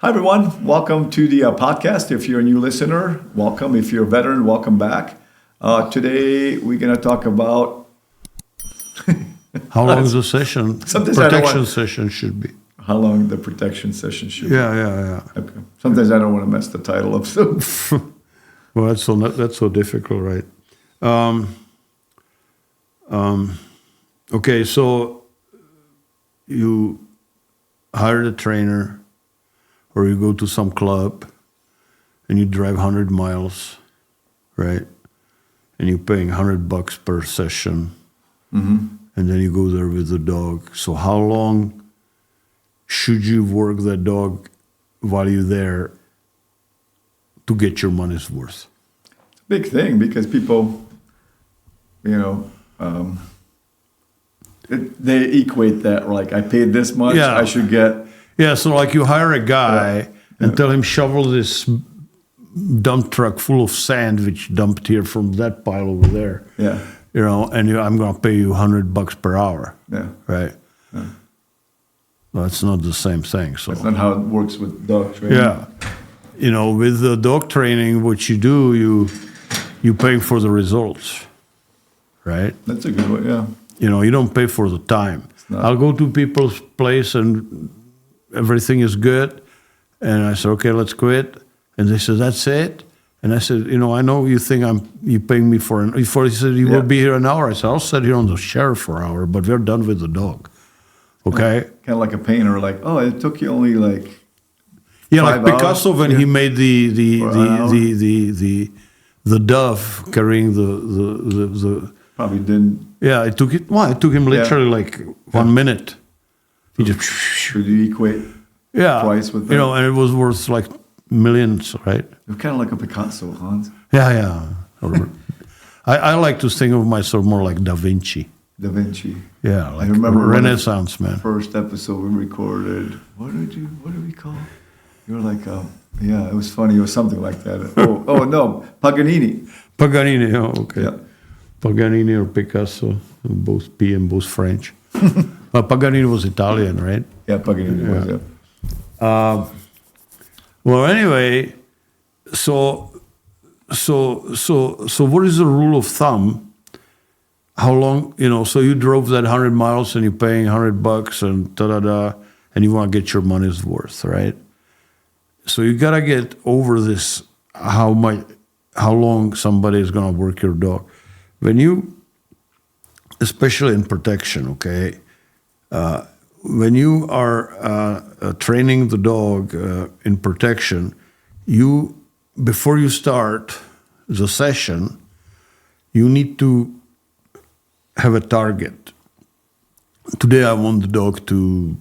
Hi, everyone. Welcome to the podcast. If you're a new listener, welcome. If you're a veteran, welcome back. Today, we're going to talk about... How long the session, protection session should be. How long the protection session should be. Yeah. Okay. Sometimes I don't want to mess the title up. So. Well, that's so difficult, right? Okay, so you hire a trainer, or you go to some club, and you drive 100 miles, right? And you're paying $100 per session, and then you go there with the dog. So how long should you work that dog while you're there to get your money's worth? It's a big thing because people, they equate that, like, I paid this much, I should get... Yeah, so like you hire a guy and tell him shovel this dump truck full of sand, which dumped here from that pile over there. Yeah. And I'm going to pay you $100 per hour. Yeah. Right? Yeah. Well, it's not the same thing. So that's not how it works with dog training. Yeah. With the dog training, what you do, you pay for the results. Right? That's a good way, yeah. You don't pay for the time. I'll go to people's place and everything is good. And I said, okay, let's quit. And they said, that's it? And I said, I know you think you're paying me for he said, you will be here an hour. I said, I'll sit here on the chair for an hour, but we're done with the dog. Okay? Kind of like a painter, like, oh, it took you only like 5 like Picasso when he made the dove carrying the probably didn't. Yeah, it took him literally like 1 minute. He just... Should you equate price with that? And it was worth like millions, right? You're kind of like a Picasso, Hans. Yeah. I like to think of myself more like Da Vinci. Da Vinci. Yeah, like I remember Renaissance man. First episode we recorded. What did we call? You were like, it was funny. It was something like that. Oh no, Paganini. Paganini. Oh, okay. Yeah. Paganini or Picasso, both P and both French. Paganini was Italian, right? Yeah, Paganini was. Yeah. Well, anyway, so what is the rule of thumb? How long, so you drove that 100 miles and you're paying $100 and and you want to get your money's worth, right? So you got to get over this, how long somebody is going to work your dog. When you, especially in protection, okay, when you are training the dog in protection, before you start the session, you need to have a target. Today I want the dog to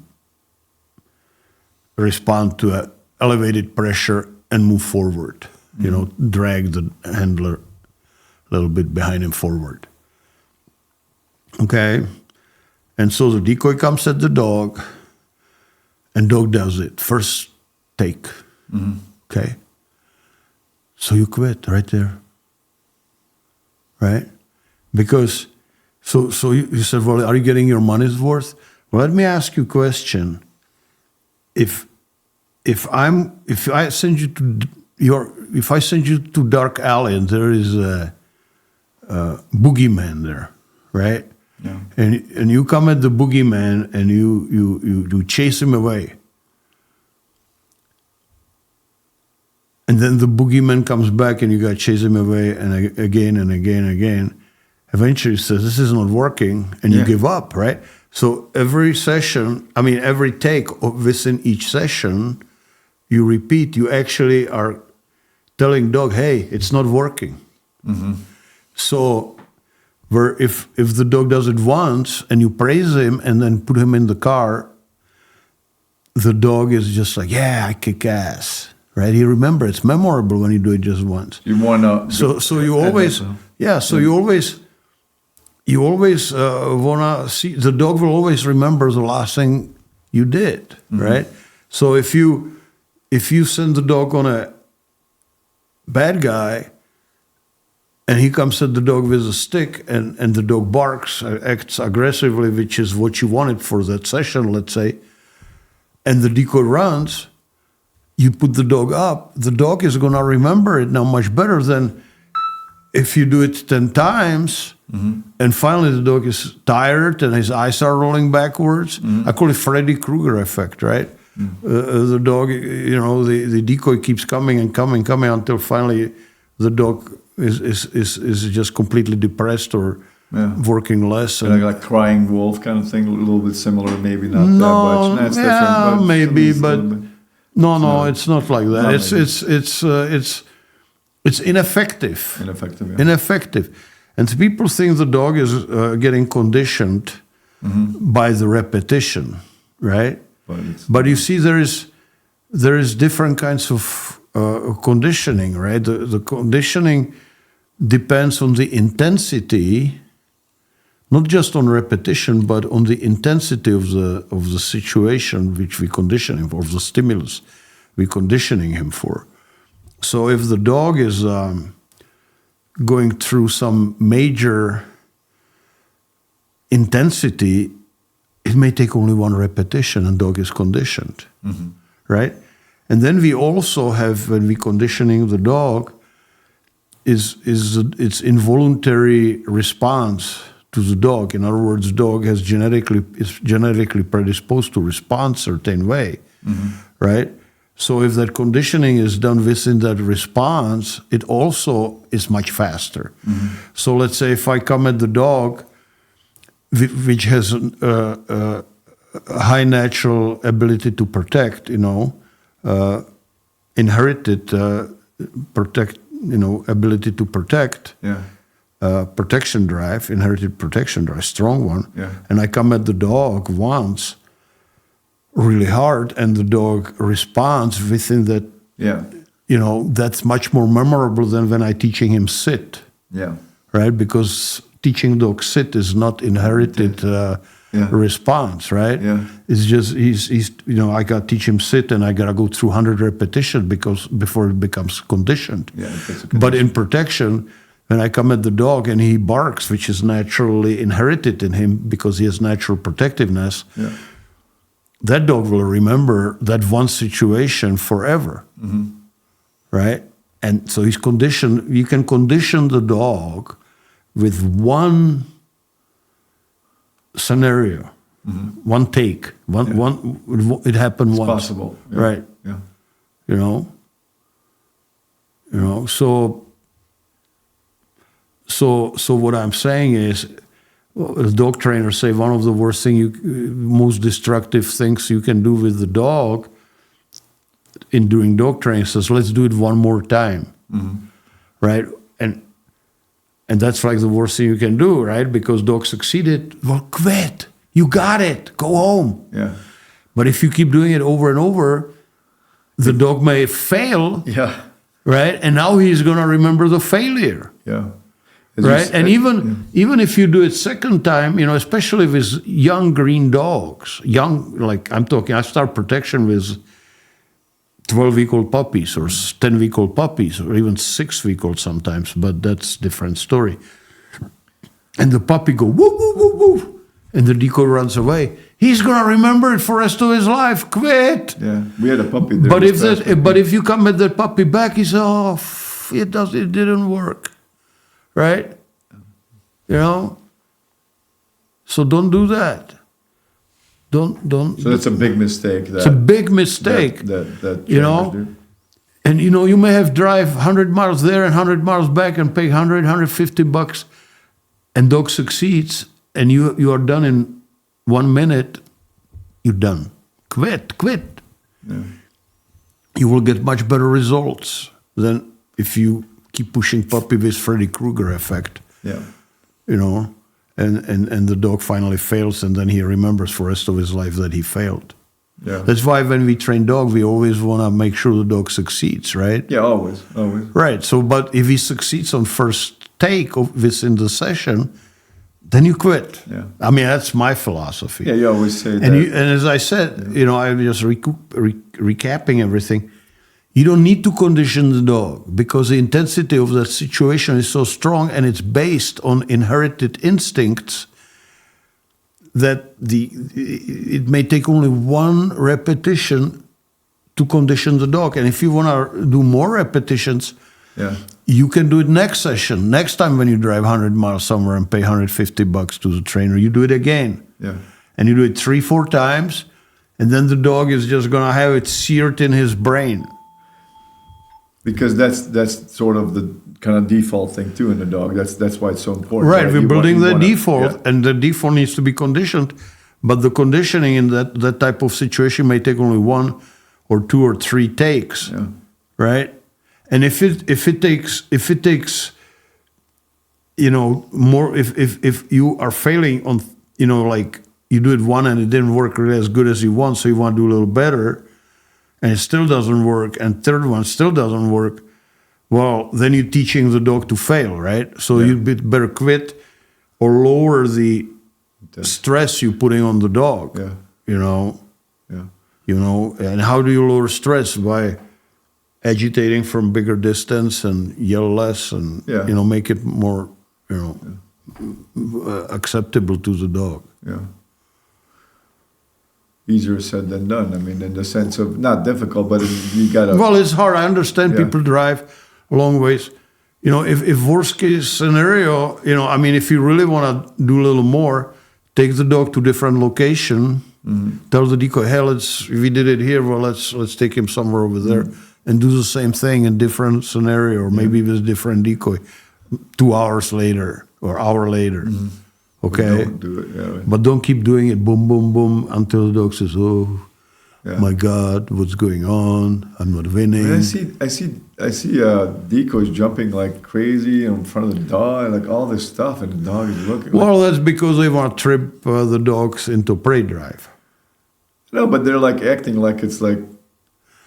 respond to elevated pressure and move forward, drag the handler a little bit behind him forward. Okay? And so the decoy comes at the dog, and dog does it. First take. Okay? So you quit right there. Right? Because, so you said, well, are you getting your money's worth? Well, let me ask you a question. If I send you to dark alley and there is a boogeyman there, right? Yeah. And you come at the boogeyman and you chase him away. And then the boogeyman comes back and you got to chase him away and again and again and again. Eventually says, this is not working, and you give up, right? So every take within each session, you repeat, you actually are telling dog, hey, it's not working. So if the dog does it once and you praise him and then put him in the car, the dog is just like, yeah, I kick ass, right? He remembers, it's memorable when you do it just once. You want to... So you always, you always want to see, the dog will always remember the last thing you did, right? So if you send the dog on a bad guy, and he comes at the dog with a stick, and the dog barks, acts aggressively, which is what you wanted for that session, let's say, and the decoy runs, you put the dog up, the dog is going to remember it now much better than if you do it 10 times and finally the dog is tired and his eyes are rolling backwards. I call it Freddy Krueger Effect, right? The dog, the decoy keeps coming and coming until finally the dog is just completely depressed or working less. And like crying wolf kind of thing, a little bit similar, maybe not that much. That's different, but maybe, but no, it's not like that. It's ineffective. Ineffective, yeah. Ineffective. And people think the dog is getting conditioned by the repetition, right? But you see, there is different kinds of conditioning, right? The conditioning depends on the intensity, not just on repetition, but on the intensity of the situation which we condition him for, of the stimulus we're conditioning him for. So if the dog is going through some major intensity, it may take only one repetition and dog is conditioned, right? And then we also have, when we conditioning the dog, is its involuntary response to the dog. In other words, dog is genetically predisposed to respond certain way, right? So if that conditioning is done within that response, it also is much faster. So let's say if I come at the dog, which has a high natural ability to protect, inherited ability to protect, protection drive, inherited protection drive, strong one, and I come at the dog once really hard and the dog responds within that, that's much more memorable than when I teaching him sit, right? Because teaching dog sit is not inherited response, right? It's just he's I got to teach him sit and I got to go through 100 repetitions before it becomes conditioned. But in protection, when I come at the dog and he barks, which is naturally inherited in him because he has natural protectiveness, that dog will remember that one situation forever, right? And so he's conditioned. You can condition the dog with one scenario, one take, one. It happened once. Possible, right? So what I'm saying is, the dog trainers say one of the worst most destructive things you can do with the dog during dog training says, let's do it one more time, right? And that's like the worst thing you can do, right? Because dog succeeded, well, quit. You got it. Go home. But if you keep doing it over and over, the dog may fail, right? And now he's going to remember the failure. Right, and even if you do it second time, especially with young green dogs, I start protection with 12-week-old puppies or 10-week-old puppies or even 6-week-old sometimes, but that's a different story. And the puppy go woo woo woo woo, and the decoy runs away. He's gonna remember it for the rest of his life. Quit. We had a puppy there. But if you come at that puppy back, he says, "Oh, it didn't work." Right? So don't do that. Don't. So that's a big mistake. It's a big mistake. That do. And you may have drive 100 miles there and 100 miles back and pay $150, and dog succeeds, and you are done in 1 minute. You're done. Quit. You will get much better results than if you keep pushing puppy with Freddy Krueger Effect. And the dog finally fails, and then he remembers for the rest of his life that he failed. That's why when we train dog, we always want to make sure the dog succeeds, right? Always. Right. So, but if he succeeds on first take within the session, then you quit. I mean, that's my philosophy. You always say that. And as I said, I'm just recapping everything. You don't need to condition the dog because the intensity of that situation is so strong and it's based on inherited instincts that it may take only one repetition to condition the dog. And if you want to do more repetitions, Yeah. you can do it next session. Next time when you drive 100 miles somewhere and pay $150 to the trainer, you do it again. Yeah. And you do it 3-4 times, and then the dog is just going to have it seared in his brain. Because that's sort of the kind of default thing too in the dog. That's why it's so important. Right, we're building the default, yeah. and the default needs to be conditioned. But the conditioning in that type of situation may take only 1 or 2 or 3 takes, Yeah. right? And if it takes, you know, more, if you are failing on, you know, like you do it one and it didn't work really as good as you want, so you want to do a little better, and it still doesn't work, and third one still doesn't work, well, then you're teaching the dog to fail, right? So Yeah. you'd better quit or lower the stress you're putting on the dog, Yeah. you know. Yeah. You know, and how do you lower stress? By agitating from bigger distance and yell less and, Yeah. you know, make it more, you know, acceptable to the dog. Yeah. Easier said than done. I mean, in the sense of not difficult, but you gotta. Well, it's hard. I understand Yeah. people drive long ways. You know, if worst case scenario, you know, I mean, if you really want to do a little more, take the dog to different location. Tell the decoy, hey, if we did it here, well, let's take him somewhere over there and do the same thing in different scenario, or maybe with different decoy 2 hours later or hour later. Okay? Don't do it. Yeah. But don't keep doing it boom, boom, boom until the dog says, oh, Yeah. my God, what's going on? I'm not winning. And I see decoys jumping like crazy in front of the dog, like all this stuff, and the dog is looking. Well, that's because they want to trip the dogs into prey drive. No, but they're like acting like it's like,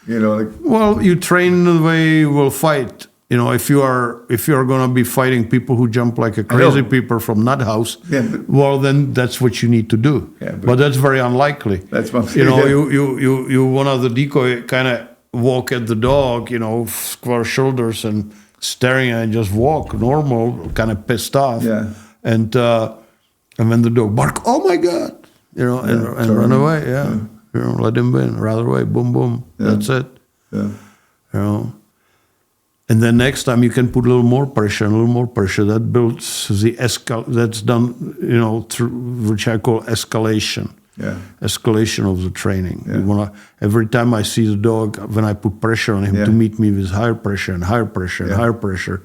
you know, like Well, you train the way you will fight. You know, if you are going to be fighting people who jump like a crazy know. people from nut house, Yeah, but- well, then that's what you need to do. Yeah, but that's very unlikely. That's what I'm You know, saying. you one of the decoy kind of walk at the dog, you know, square shoulders and staring and just walk normal, kind of pissed off. Yeah. And when the dog bark, oh my God, you know, and turn. run away. Yeah. You know, let him win, rather away, boom, boom. Yeah. That's it. yeah, You know. And then next time you can put a little more pressure, and a little more pressure. That builds the that's done, you know, through which I call escalation. yeah, Escalation of the training. Yeah. You wanna, every time I see the dog, when I put pressure on him Yeah. to meet me with higher pressure and higher pressure and Yeah. higher pressure,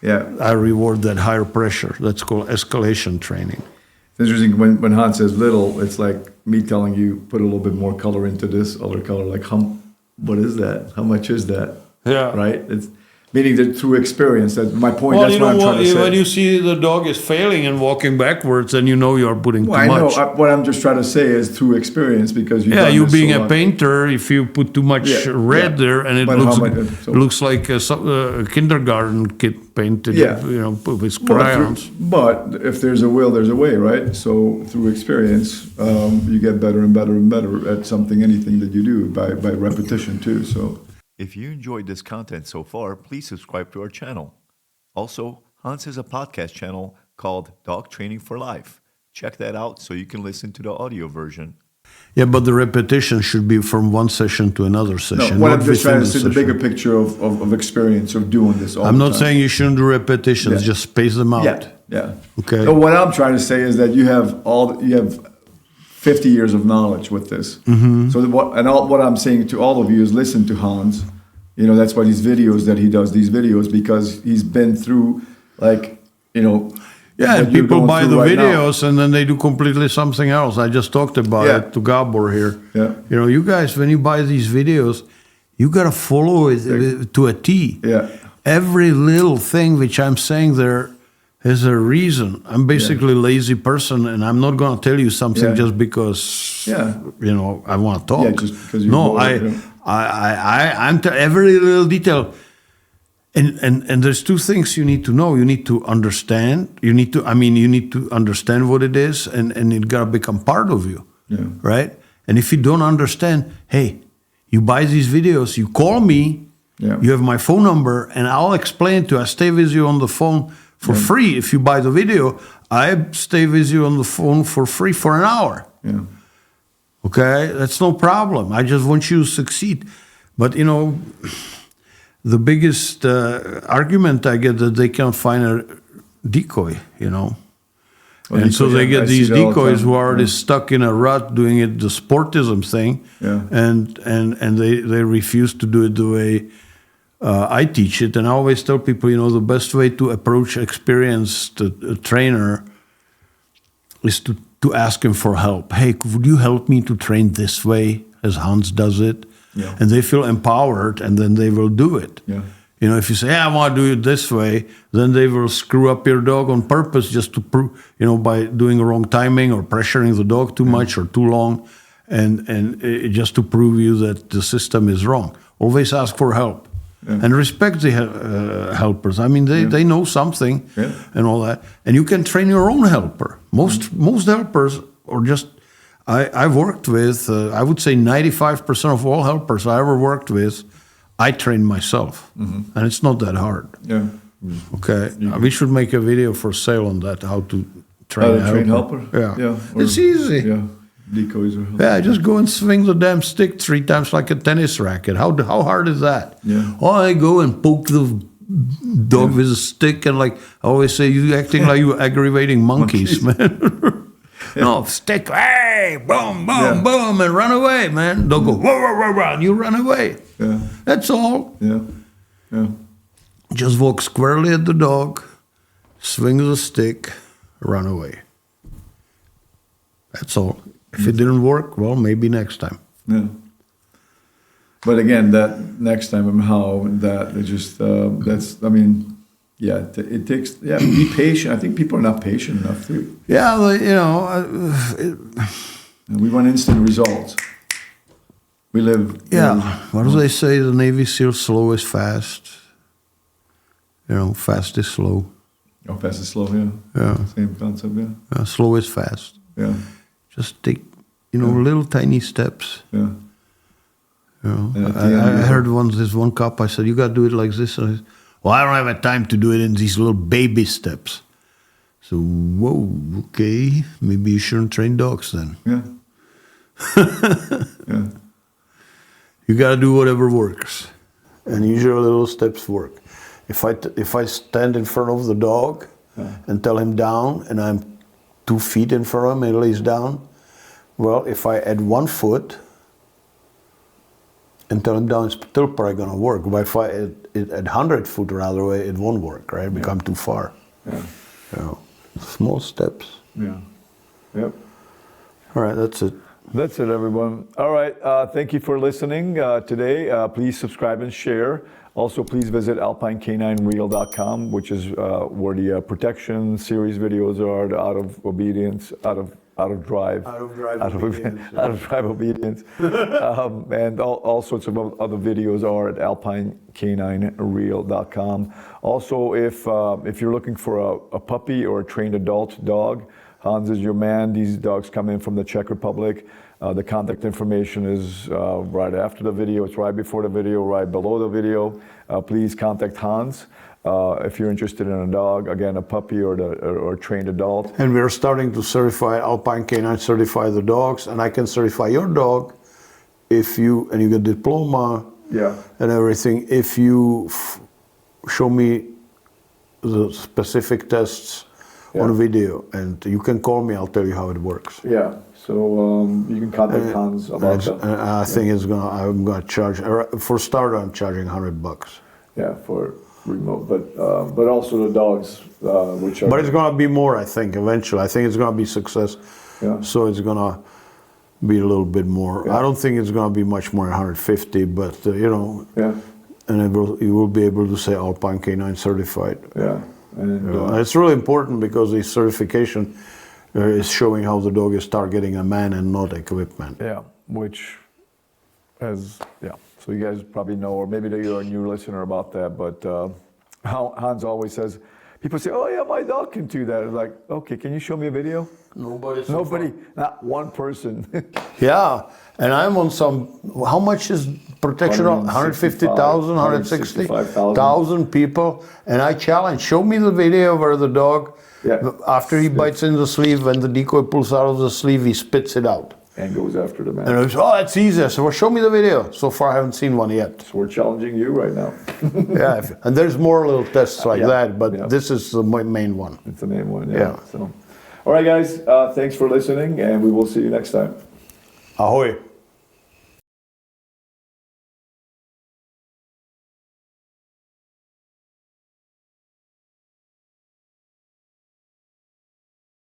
yeah. I reward that higher pressure. That's called escalation training. It's interesting when Hans says little, it's like me telling you put a little bit more color into this other color. Like, what is that? How much is that? Yeah. Right. It's meaning that through experience. That's my point. Well, that's you what know I'm what? trying to say. When you see the dog is failing and walking backwards, then you know you are putting Well, too I know. much. What I'm just trying to say is through experience, because Yeah, you being so a long. painter, if you put too much Yeah, red yeah. there and it But looks how much- so- looks like a kindergarten kid painted, Yeah. you know, with But crayons. But if there's a will, there's a way, right? So through experience, you get better and better and better at anything that you do by repetition too. So. If you enjoyed this content so far, please subscribe to our channel. Also, Hans has a podcast channel called Dog Training for Life. Check that out so you can listen to the audio version. Yeah, but the repetition should be from one session to another No, session. what not I'm just within trying to say, the session. bigger picture of experience of doing this all I'm the not time. saying you shouldn't do repetitions, Yeah. just space them out. Yeah. Okay. So what I'm trying to say is that you have 50 years of knowledge with this. Mm-hmm. So what I'm saying to all of you is listen to Hans. You know, that's why these videos that he does, these videos, because he's been through, like, you know. Yeah, and what you're people going buy through the right now. videos and then they do completely something else. I just talked about Yeah. it to Gabor here. Yeah. You know, you guys, when you buy these videos, you got to follow it to a T. Yeah. Every little thing which I'm saying there has a reason. I'm basically a lazy person, and I'm not going to tell you something Yeah. just because, Yeah. you know, I want to talk. Yeah, just because you're no, bored, yeah. I'm every little detail. And there's two things you need to know. You need to understand. You need to understand what it is, and it gotta become part of you, Yeah. right? And if you don't understand, hey, you buy these videos, you call me, Yeah. you have my phone number, and I'll explain to you. I stay with you on the phone for free. If you buy the video, I stay with you on the phone for free for an hour. Yeah. Okay, that's no problem. I just want you to succeed. But the biggest argument I get that they can't find a decoy, Well, and so decoy, they yeah, get I see these that all the decoys time, who are already yeah. stuck in a rut doing it the sportism thing, Yeah. and they refuse to do it the way I teach it. And I always tell people, the best way to approach experienced trainer is to ask him for help. Hey, would you help me to train this way as Hans does it? Yeah. And they feel empowered, and then they will do it. Yeah. If you say, I want to do it this way, then they will screw up your dog on purpose just to prove, by doing wrong timing or pressuring the dog too much or too long, and just to prove you that the system is wrong. Always ask for help. Yeah. And respect the helpers. I mean, they know something and all that. And you can train your own helper. Most helpers are just... I've worked with, I would say 95% of all helpers I ever worked with, I trained myself. And it's not that hard. Yeah. Okay? We should make a video for sale on that, how to train a helper. Yeah. Yeah. Or- It's easy. Yeah. Decoys are helpers. Yeah, just go and swing the damn stick 3 times like a tennis racket. How hard is that? Yeah. Oh, I go and poke the dog with a stick, and like I always say, you acting like you aggravating monkeys, man. No, stick, hey, boom, boom, boom, and run away, man. Don't go, whoa, whoa, whoa, whoa, and you run away. Yeah. That's all. Yeah. Yeah. Just walk squarely at the dog, swing the stick, run away. That's all. If it didn't work, well, maybe next time. Yeah. But again, that next time and how that it just that's it takes be patient. I think people are not patient enough to. Yeah, And we want instant results. We live. What do they say? The Navy SEAL, slow is fast. Fast is slow. Oh, fast is slow. Yeah. Yeah. Same concept. Yeah. Slow is fast. Yeah. Just take, little tiny steps. Yeah. And at the end, I heard this one cop, I said, you got to do it like this. And I said, well, I don't have a time to do it in these little baby steps. So, whoa, okay, maybe you shouldn't train dogs then. Yeah. Yeah. You got to do whatever works. And usually little steps work. If I stand in front of the dog and tell him down, and I'm 2 feet in front of him and he lays down, well, if I add 1 foot and tell him down, it's still probably going to work. But if I add 100 foot or other way, it won't work, right? It become too far. Yeah. Small steps. Yeah. Yep. All right, that's it. That's it, everyone. All right. Thank you for listening today. Please subscribe and share. Also, please visit alpinek9reel.com, which is where the protection series videos are, the out of drive obedience, and all sorts of other videos are at alpinek9reel.com. Also, if you're looking for a puppy or a trained adult dog, Hans is your man. These dogs come in from the Czech Republic. The contact information is right after the video. It's right before the video, right below the video. Please contact Hans if you're interested in a dog, again, a puppy or a trained adult. And we're starting to certify, Alpine K9 certify the dogs, and I can certify your dog if you get a diploma and everything, if you show me the specific tests on video, and you can call me, I'll tell you how it works. Yeah, so you can contact Hans about that. I think I'm gonna charge, for starter, I'm charging $100. Yeah, for remote, but also the dogs, which are... But it's gonna be more, I think, eventually. I think it's gonna be success. Yeah. So it's gonna be a little bit more. Yeah. I don't think it's gonna be much more than 150, but Yeah. and you will be able to say Alpine K9 certified. Yeah. And It's really important because the certification is showing how the dog is targeting a man and not equipment. yeah, which has, so you guys probably know, or maybe you're a new listener about that, but Hans always says, people say, oh yeah, my dog can do that. It's like, okay, can you show me a video? Nobody, not one person. Yeah, and I'm on some, how much is protection on? 150,000, 160,000 people, and I challenge, show me the video where the dog, after he bites in the sleeve, when the decoy pulls out of the sleeve, he spits it out. and goes after the And man. I was, oh, that's easy. I said, well, show me the video. So far, I haven't seen one yet. So we're challenging you right now. Yeah, and there's more little tests like Yeah, that, but yeah. this is the main one. It's the main one, yeah. Yeah. So, all right, guys, thanks for listening, and we will see you next time. Ahoy.